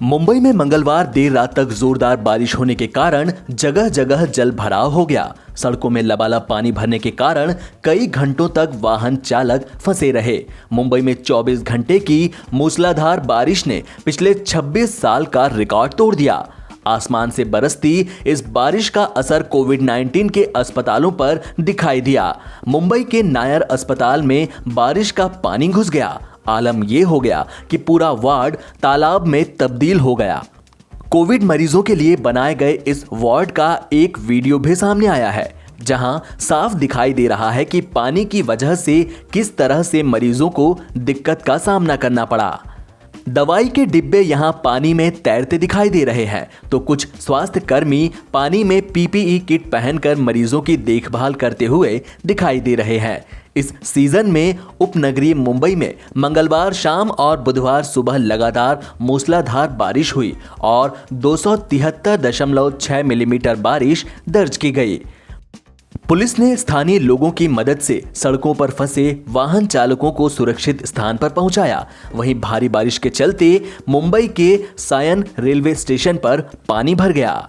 मुंबई में मंगलवार देर रात तक जोरदार बारिश होने के कारण जगह जगह जल भराव हो गया। सड़कों में लबालब पानी भरने के कारण कई घंटों तक वाहन चालक फंसे रहे। मुंबई में 24 घंटे की मूसलाधार बारिश ने पिछले 26 साल का रिकॉर्ड तोड़ दिया। आसमान से बरसती इस बारिश का असर कोविड-19 के अस्पतालों पर दिखाई दिया। मुंबई के नायर अस्पताल में बारिश का पानी घुस गया। आलम यह हो गया कि पूरा वार्ड तालाब में तब्दील हो गया। कोविड मरीजों के लिए बनाए गए इस वार्ड का एक वीडियो भी सामने आया है, जहां साफ दिखाई दे रहा है कि पानी की वजह से किस तरह से मरीजों को दिक्कत का सामना करना पड़ा। दवाई के डिब्बे यहां पानी में तैरते दिखाई दे रहे हैं, तो कुछ स्वास्थ्य कर्मी पानी में पीपीई किट पहनकर मरीजों की देखभाल करते हुए दिखाई दे रहे हैं। इस सीजन में उपनगरीय मुंबई में मंगलवार शाम और बुधवार सुबह लगातार मूसलाधार बारिश हुई और 273.6 मिलीमीटर बारिश दर्ज की गई। पुलिस ने स्थानीय लोगों की मदद से सड़कों पर फंसे वाहन चालकों को सुरक्षित स्थान पर पहुंचाया। वहीं भारी बारिश के चलते मुंबई के सायन रेलवे स्टेशन पर पानी भर गया।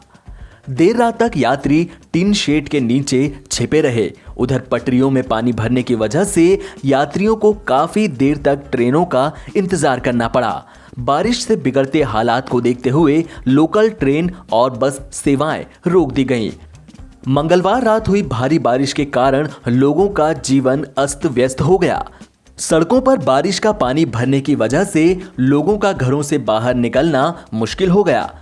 देर रात तक यात्री टिन शेड के नीचे छिपे रहे। उधर पटरियों में पानी भरने की वजह से यात्रियों को काफी देर तक ट्रेनों का इंतजार करना पड़ा। बारिश से बिगड़ते हालात को देखते हुए लोकल ट्रेन और बस सेवाएं रोक दी गईं। मंगलवार रात हुई भारी बारिश के कारण लोगों का जीवन अस्त व्यस्त हो गया। सड़कों पर बारिश का पानी भरने की वजह से लोगों का घरों से बाहर निकलना मुश्किल हो गया।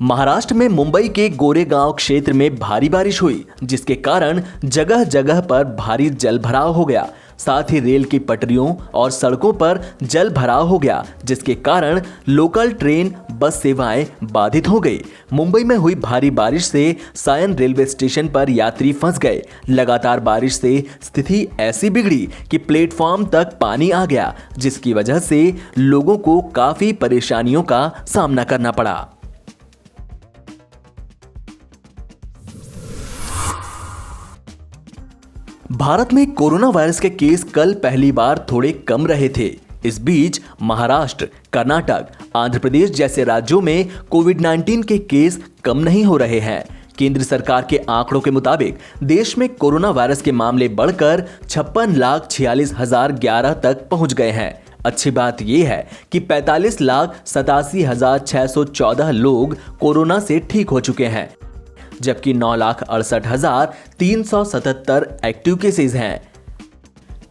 महाराष्ट्र में मुंबई के गोरेगांव क्षेत्र में भारी बारिश हुई, जिसके कारण जगह जगह पर भारी जल भराव हो गया। साथ ही रेल की पटरियों और सड़कों पर जल भराव हो गया, जिसके कारण लोकल ट्रेन बस सेवाएं बाधित हो गई। मुंबई में हुई भारी बारिश से सायन रेलवे स्टेशन पर यात्री फंस गए। लगातार बारिश से स्थिति ऐसी बिगड़ी कि प्लेटफॉर्म तक पानी आ गया, जिसकी वजह से लोगों को काफी परेशानियों का सामना करना पड़ा। भारत में कोरोना वायरस के केस कल पहली बार थोड़े कम रहे थे। इस बीच महाराष्ट्र, कर्नाटक, आंध्र प्रदेश जैसे राज्यों में कोविड-19 के केस कम नहीं हो रहे हैं। केंद्र सरकार के आंकड़ों के मुताबिक देश में कोरोना वायरस के मामले बढ़कर 56,46,011 तक पहुंच गए हैं। अच्छी बात यह है कि 45,87,614 लोग कोरोना से ठीक हो चुके हैं, जबकि 9,68,377 एक्टिव केसेस हैं।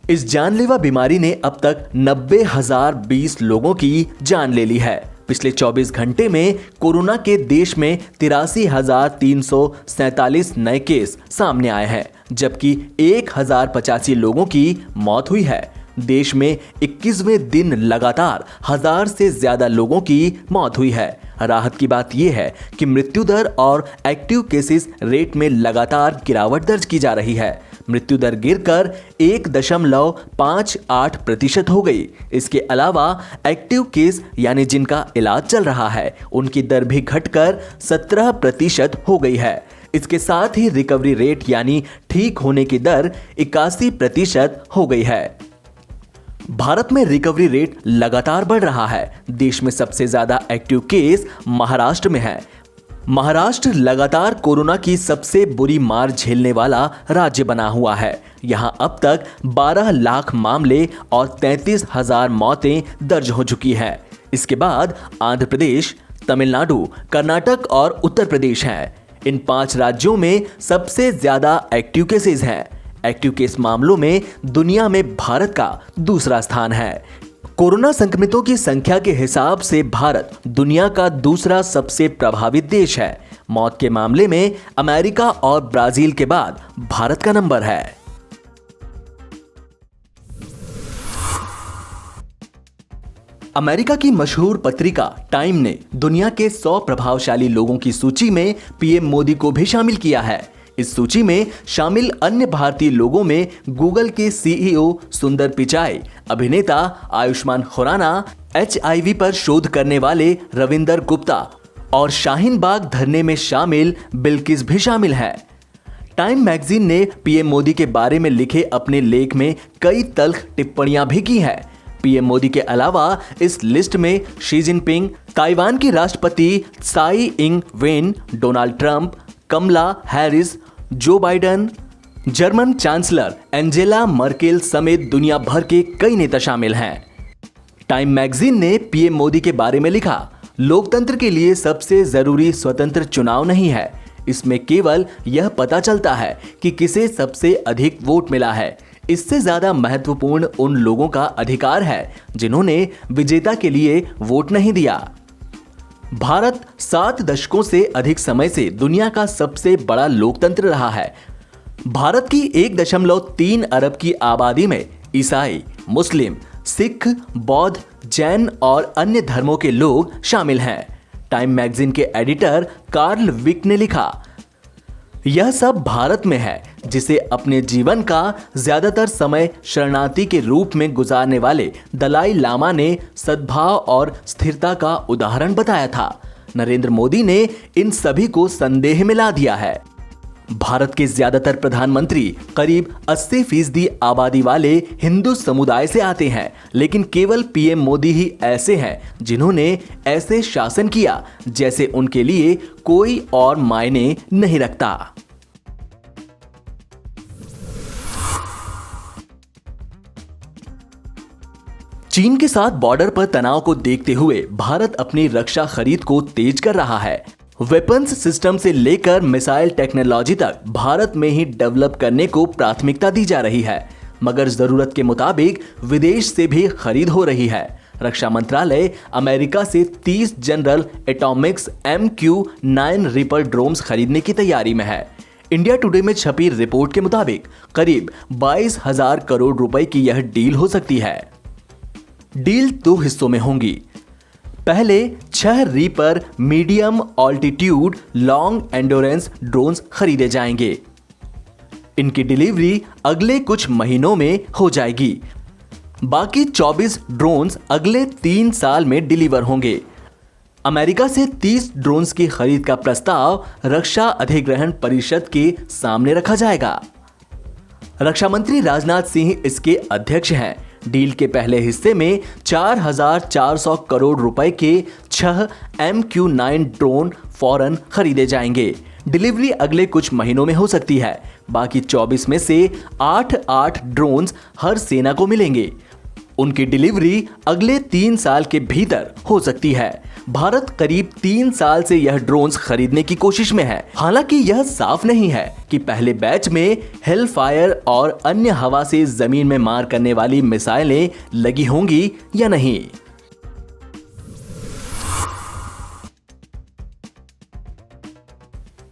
इस जानलेवा बीमारी ने अब तक 90,020 लोगों की जान ले ली है। पिछले 24 घंटे में कोरोना के देश में 83,347 नए केस सामने आए हैं, जबकि 1,085 लोगों की मौत हुई है। देश में 21वें दिन लगातार 1000 से ज्यादा लोगों की मौत हुई है। राहत की बात यह है कि मृत्यु दर और एक्टिव केसेस रेट में लगातार गिरावट दर्ज की जा रही है। मृत्यु दर गिरकर 1.58% हो गई। इसके अलावा एक्टिव केस यानी जिनका इलाज चल रहा है, उनकी दर भी घटकर 17% हो गई है। इसके साथ ही रिकवरी रेट यानी ठीक होने की दर 81% हो गई है। भारत में रिकवरी रेट लगातार बढ़ रहा है। देश में सबसे ज्यादा एक्टिव केस महाराष्ट्र में है। महाराष्ट्र लगातार कोरोना की सबसे बुरी मार झेलने वाला राज्य बना हुआ है। यहां अब तक 12 लाख मामले और 33,000 मौतें दर्ज हो चुकी हैं। इसके बाद आंध्र प्रदेश, तमिलनाडु, कर्नाटक और उत्तर प्रदेश हैं। इन 5 राज्यों में सबसे ज्यादा एक्टिव केसेस हैं। एक्टिव केस मामलों में दुनिया में भारत का दूसरा स्थान है। कोरोना संक्रमितों की संख्या के हिसाब से भारत दुनिया का दूसरा सबसे प्रभावित देश है। मौत के मामले में अमेरिका और ब्राजील के बाद भारत का नंबर है। अमेरिका की मशहूर पत्रिका टाइम ने दुनिया के 100 प्रभावशाली लोगों की सूची में पीएम मोदी को भी शामिल किया है। इस सूची में शामिल अन्य भारतीय लोगों में गूगल के सीईओ सुंदर पिचाई, अभिनेता आयुष्मान खुराना, एचआईवी पर शोध करने वाले रविंदर गुप्ता और शाहीन बाग धरने में शामिल बिल्किस भी शामिल है। टाइम मैगजीन ने पीएम मोदी के बारे में लिखे अपने लेख में कई तल्ख टिप्पणियां भी की हैं। पीएम मोदी के अलावा इस लिस्ट में शी जिनपिंग, ताइवान की राष्ट्रपति Tsai Ing Wen, Donald Trump, Kamala Harris, Joe Biden, German chancellor Angela Merkel समेत दुनिया भर के कई नेता शामिल हैं। टाइम मैगजीन ने पीएम मोदी के बारे में लिखा, लोकतंत्र के लिए सबसे जरूरी स्वतंत्र चुनाव नहीं है, इसमें केवल यह पता चलता है कि किसे सबसे अधिक वोट मिला है। इससे ज्यादा महत्वपूर्ण उन लोगों का अधिकार है जिन्होंने विजेता के लिए वोट नहीं दिया। भारत 7 दशकों से अधिक समय से दुनिया का सबसे बड़ा लोकतंत्र रहा है। भारत की 1.3 अरब की आबादी में ईसाई, मुस्लिम, सिख, बौद्ध, जैन और अन्य धर्मों के लोग शामिल हैं। टाइम मैगजीन के एडिटर कार्ल विक ने लिखा, यह सब भारत में है जिसे अपने जीवन का ज्यादातर समय शरणार्थी के रूप में गुजारने वाले दलाई लामा ने सद्भाव और स्थिरता का उदाहरण बताया था। नरेंद्र मोदी ने इन सभी को संदेह में ला दिया है। भारत के ज्यादातर प्रधानमंत्री करीब 80% आबादी वाले हिंदू समुदाय से आते हैं, लेकिन केवल पीएम मोदी ही ऐसे हैं जिन्होंने ऐसे शासन किया जैसे उनके लिए कोई और मायने नहीं रखता। चीन के साथ बॉर्डर पर तनाव को देखते हुए भारत अपनी रक्षा खरीद को तेज कर रहा है। वेपन्स सिस्टम से लेकर मिसाइल टेक्नोलॉजी तक भारत में ही डेवलप करने को प्राथमिकता दी जा रही है, मगर जरूरत के मुताबिक विदेश से भी खरीद हो रही है। रक्षा मंत्रालय अमेरिका से 30 general Atomics MQ-9 reaper drones खरीदने की तैयारी में है। इंडिया टुडे में छपी रिपोर्ट के मुताबिक करीब 22,000 करोड़ रुपए की यह डील हो सकती है। डील 2 हिस्सों में होंगी। पहले 6 reaper medium altitude long endurance drones खरीदे जाएंगे। इनकी डिलीवरी अगले कुछ महीनों में हो जाएगी। बाकी 24 ड्रोन्स अगले 3 साल में डिलीवर होंगे। अमेरिका से 30 ड्रोन्स की खरीद का प्रस्ताव रक्षा अधिग्रहण परिषद के सामने रखा जाएगा। रक्षा मंत्री राजनाथ सिंह इसके अध्यक्ष हैं। डील के पहले हिस्से में 4,400 करोड़ रुपए के 6 MQ-9 ड्रोन फौरन खरीदे जाएंगे। डिलीवरी अगले कुछ महीनों में हो सकती है। बाकी 24 में से 8 ड्रोन्स हर सेना को मिलेंगे। उनकी डिलीवरी अगले 3 साल के भीतर हो सकती है। भारत करीब 3 साल से यह ड्रोन्स खरीदने की कोशिश में है। हालांकि यह साफ नहीं है कि पहले बैच में हेल फायर और अन्य हवा से जमीन में मार करने वाली मिसाइलें लगी होंगी या नहीं।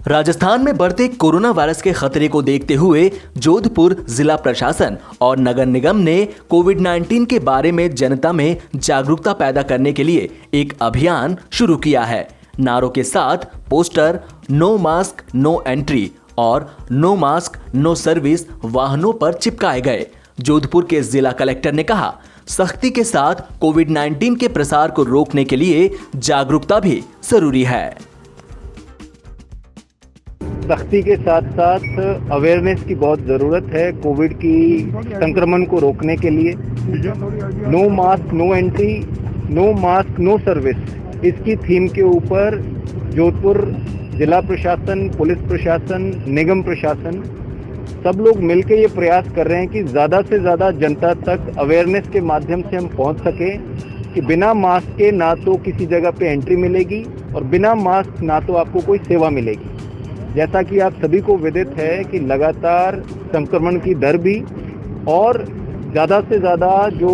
राजस्थान में बढ़ते कोरोना वायरस के खतरे को देखते हुए जोधपुर जिला प्रशासन और नगर निगम ने कोविड-19 के बारे में जनता में जागरूकता पैदा करने के लिए एक अभियान शुरू किया है। नारों के साथ poster no mask no entry और नो मास्क नो सर्विस वाहनों पर चिपकाए गए। जोधपुर के जिला कलेक्टर ने कहा, सख्ती के साथ कोविड-19 के प्रसार को रोकने के लिए जागरूकता भी जरूरी है। सख्ती के साथ साथ अवेयरनेस की बहुत ज़रूरत है कोविड की संक्रमण को रोकने के लिए। No mask no entry, no mask no service, इसकी थीम के ऊपर जोधपुर जिला प्रशासन, पुलिस प्रशासन, निगम प्रशासन सब लोग मिलकर ये प्रयास कर रहे हैं कि ज़्यादा से ज़्यादा जनता तक अवेयरनेस के माध्यम से हम पहुंच सकें कि बिना मास्क के ना तो किसी जगह पे एंट्री मिलेगी और बिना मास्क ना तो आपको कोई सेवा मिलेगी। जैसा कि आप सभी को विदित है कि लगातार संक्रमण की दर भी और ज़्यादा से ज़्यादा जो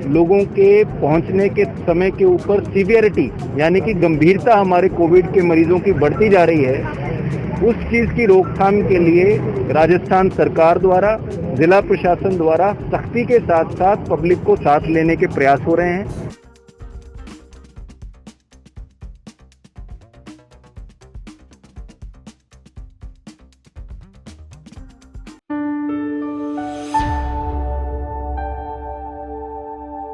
लोगों के पहुंचने के समय के ऊपर सीवियरिटी यानी कि गंभीरता हमारे कोविड के मरीजों की बढ़ती जा रही है, उस चीज़ की रोकथाम के लिए राजस्थान सरकार द्वारा, जिला प्रशासन द्वारा सख्ती के साथ साथ पब्लिक को साथ लेने के प्रयास हो रहे हैं।